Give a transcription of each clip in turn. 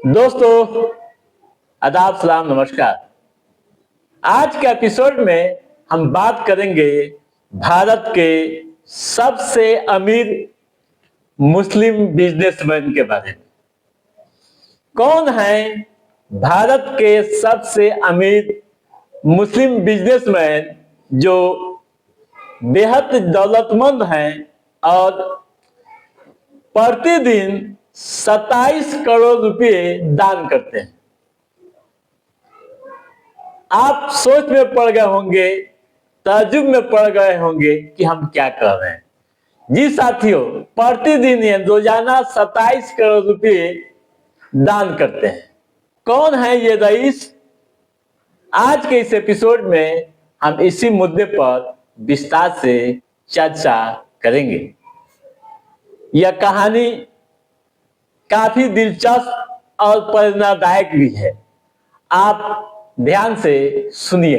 दोस्तों, आदाब, सलाम, नमस्कार। आज के एपिसोड में हम बात करेंगे भारत के सबसे अमीर मुस्लिम बिजनेसमैन के बारे में। कौन है भारत के सबसे अमीर मुस्लिम बिजनेसमैन जो बेहद दौलतमंद हैं और प्रतिदिन 27 करोड़ रुपए दान करते हैं। आप सोच में पड़ गए होंगे, ताज्जुब में पड़ गए होंगे कि हम क्या कर रहे हैं। जी साथियों, प्रतिदिन रोजाना 27 करोड़ रुपए दान करते हैं। कौन है ये रईस? आज के इस एपिसोड में हम इसी मुद्दे पर विस्तार से चर्चा करेंगे। यह कहानी काफी दिलचस्प और प्रेरणादायक भी है। आप ध्यान से सुनिए।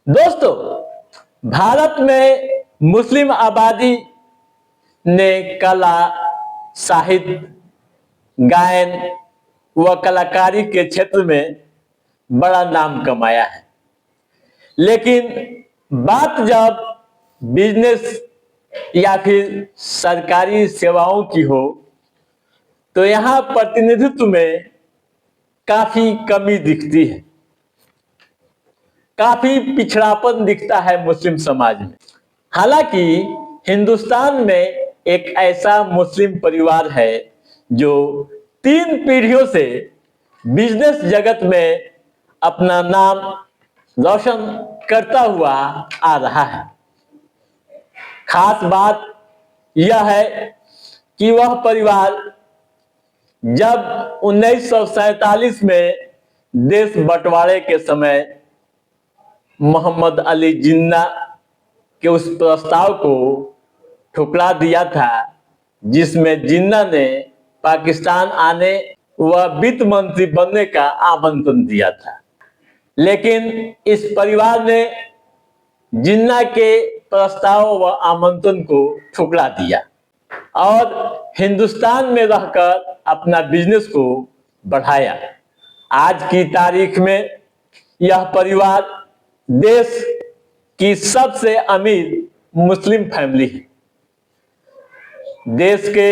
दोस्तों, भारत में मुस्लिम आबादी ने कला, साहित्य, गायन व कलाकारी के क्षेत्र में बड़ा नाम कमाया है। लेकिन बात जब बिजनेस या फिर सरकारी सेवाओं की हो तो यहां प्रतिनिधित्व में काफी कमी दिखती है, काफी पिछड़ापन दिखता है मुस्लिम समाज में। हालांकि हिंदुस्तान में एक ऐसा मुस्लिम परिवार है जो 3 पीढ़ियों से बिजनेस जगत में अपना नाम रोशन करता हुआ आ रहा है। खास बात यह है कि वह परिवार जब 1947 में देश बंटवारे के समय मोहम्मद अली जिन्ना के उस प्रस्ताव को ठुकरा दिया था, जिसमें जिन्ना ने पाकिस्तान आने व वित्त मंत्री बनने का आमंत्रण दिया था। लेकिन इस परिवार ने जिन्ना के प्रस्ताव व आमंत्रण को ठुकरा दिया और हिंदुस्तान में रहकर अपना बिजनेस को बढ़ाया। आज की तारीख में यह परिवार देश की सबसे अमीर मुस्लिम फैमिली है। देश के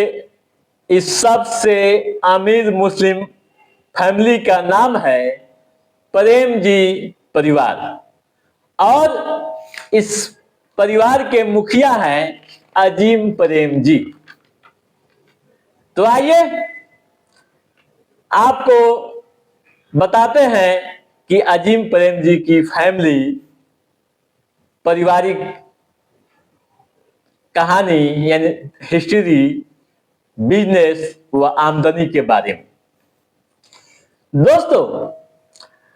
इस सबसे अमीर मुस्लिम फैमिली का नाम है प्रेमजी परिवार और इस परिवार के मुखिया हैं अजीम प्रेमजी। तो आइए आपको बताते हैं कि अजीम प्रेमजी की फैमिली पारिवारिक कहानी यानी हिस्ट्री, बिजनेस व आमदनी के बारे में। दोस्तों,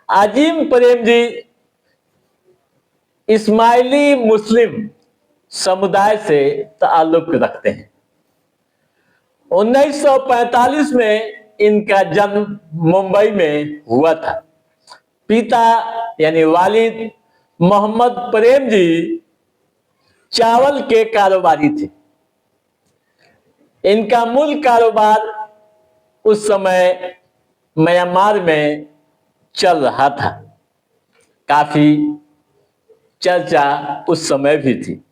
अजीम प्रेमजी इस्माइली मुस्लिम समुदाय से ताल्लुक रखते हैं। 1945 में इनका जन्म मुंबई में हुआ था। पिता यानी वालिद मोहम्मद प्रेमजी चावल के कारोबारी थे। इनका मूल कारोबार उस समय म्यांमार में चल रहा था। काफी चर्चा उस समय भी थी।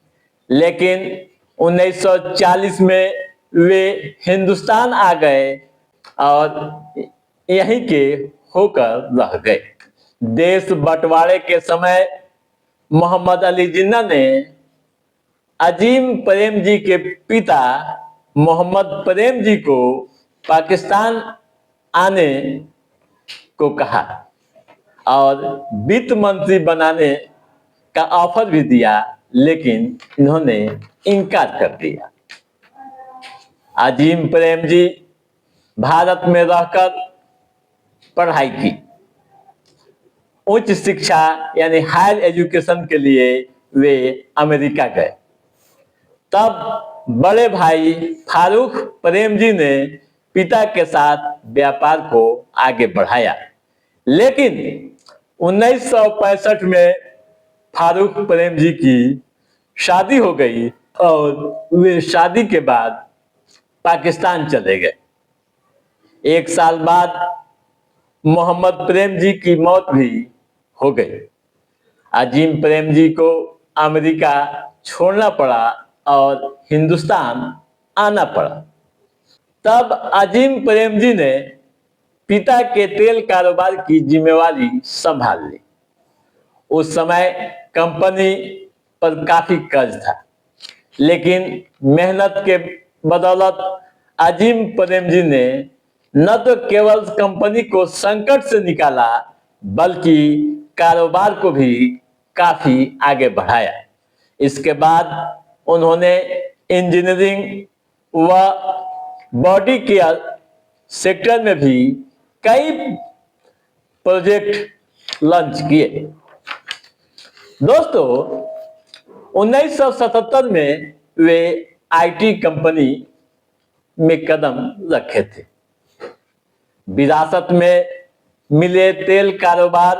लेकिन 1940 में वे हिंदुस्तान आ गए और यहीं के होकर रह गए। देश बंटवारे के समय मोहम्मद अली जिन्ना ने अजीम प्रेमजी के पिता मोहम्मद प्रेमजी को पाकिस्तान आने को कहा और वित्त मंत्री बनाने का ऑफर भी दिया, लेकिन इन्होंने इनकार कर दिया। अजीम प्रेमजी भारत में रहकर पढ़ाई की। उच्च शिक्षा यानी हायर एजुकेशन के लिए वे अमेरिका गए। तब बड़े भाई फारूक प्रेमजी ने पिता के साथ व्यापार को आगे बढ़ाया। लेकिन 1965 में फारूक प्रेमजी की शादी हो गई और वे शादी के बाद पाकिस्तान चले गए। एक साल बाद मोहम्मद प्रेम जी की मौत भी हो गई। अजीम प्रेम जी को अमेरिका छोड़ना पड़ा और हिंदुस्तान आना पड़ा। तब अजीम प्रेम जी ने पिता के तेल कारोबार की जिम्मेवारी संभाल ली। उस समय कंपनी पर काफी कर्ज था, लेकिन मेहनत के बदौलत अजीम प्रेम जी ने न तो केवल कंपनी को संकट से निकाला, बल्कि कारोबार को भी काफी आगे बढ़ाया। इसके बाद उन्होंने इंजीनियरिंग व बॉडी केयर सेक्टर में भी कई प्रोजेक्ट लॉन्च किए। दोस्तों, 1977 में वे आईटी कंपनी में कदम रखे थे। विरासत में मिले तेल कारोबार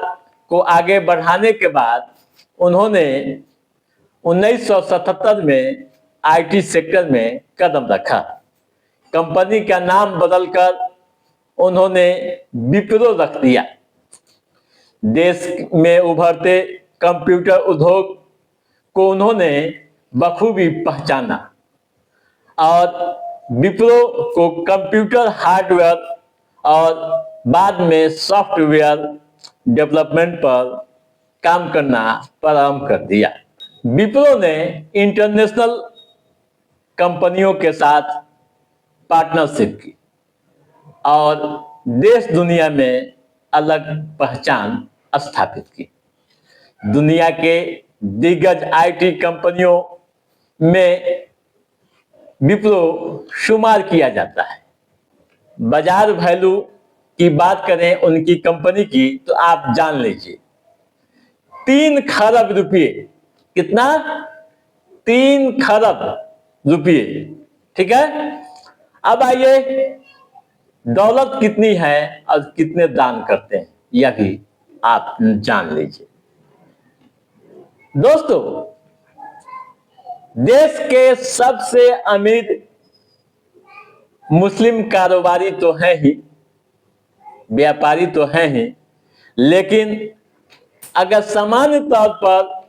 को आगे बढ़ाने के बाद उन्होंने 1977 में आईटी सेक्टर में कदम रखा। कंपनी का नाम बदलकर उन्होंने विप्रो रख दिया। देश में उभरते कंप्यूटर उद्योग को उन्होंने बखूबी पहचाना और विप्रो को कंप्यूटर हार्डवेयर और बाद में सॉफ्टवेयर डेवलपमेंट पर काम करना प्रारंभ कर दिया। विप्रो ने इंटरनेशनल कंपनियों के साथ पार्टनरशिप की और देश दुनिया में अलग पहचान स्थापित की। दुनिया के दिग्गज आईटी कंपनियों में विप्रो शुमार किया जाता है। बाजार वैल्यू की बात करें उनकी कंपनी की, तो आप जान लीजिए 3 खरब रुपये। कितना? 3 खरब रुपये। ठीक है। अब आइए, दौलत कितनी है और कितने दान करते हैं, यह भी आप जान लीजिए। दोस्तों, देश के सबसे अमीर मुस्लिम कारोबारी तो हैं ही, व्यापारी तो हैं ही, लेकिन अगर सामान्य तौर पर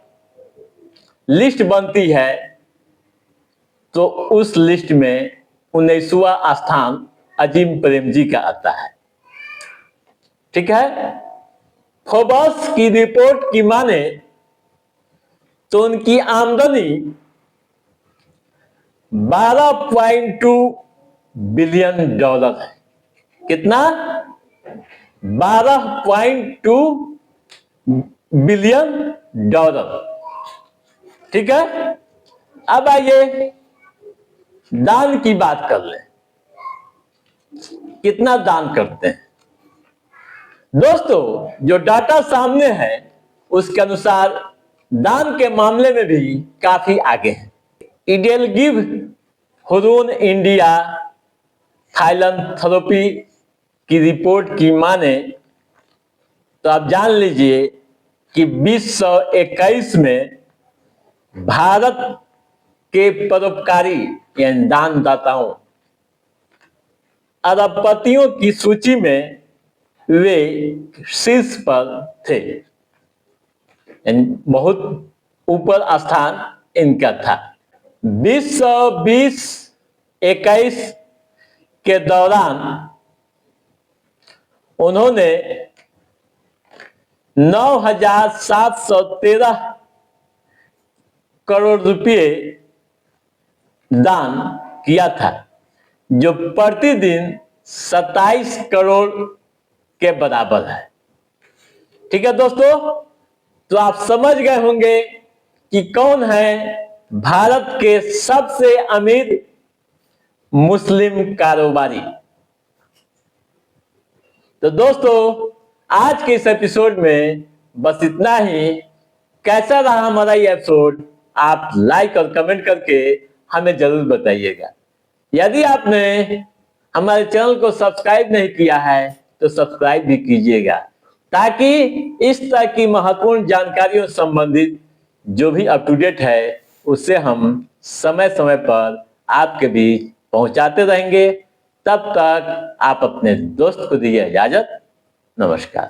लिस्ट बनती है तो उस लिस्ट में 19वां स्थान अजीम प्रेम जी का आता है। ठीक है। फोर्ब्स की रिपोर्ट की माने तो उनकी आमदनी 12.2 बिलियन डॉलर है। कितना? 12.2 बिलियन डॉलर। ठीक है। अब आइए दान की बात कर लें। कितना दान करते हैं? दोस्तों, जो डाटा सामने है उसके अनुसार दान के मामले में भी काफी आगे हैं। इडेल गिव हुरून इंडिया फाइलैंथ्रोपी की रिपोर्ट की माने तो आप जान लीजिए कि 2021 में भारत के परोपकारी यानी दानदाताओं अरबपतियों की सूची में वे शीर्ष पर थे। बहुत ऊपर स्थान इनका था। 2020-21 के दौरान उन्होंने 9,713 करोड़ रुपए दान किया था, जो प्रतिदिन 27 करोड़ के बराबर है। ठीक है दोस्तों, तो आप समझ गए होंगे कि कौन है भारत के सबसे अमीर मुस्लिम कारोबारी। तो दोस्तों, आज के इस एपिसोड में बस इतना ही। कैसा रहा हमारा ये एपिसोड, आप लाइक और कमेंट करके हमें जरूर बताइएगा। यदि आपने हमारे चैनल को सब्सक्राइब नहीं किया है तो सब्सक्राइब भी कीजिएगा, ताकि इस तरह की महत्वपूर्ण जानकारियों संबंधित जो भी अप टू डेट है उसे हम समय समय पर आपके बीच पहुंचाते रहेंगे। तब तक आप अपने दोस्त को दीजिए इजाजत। नमस्कार।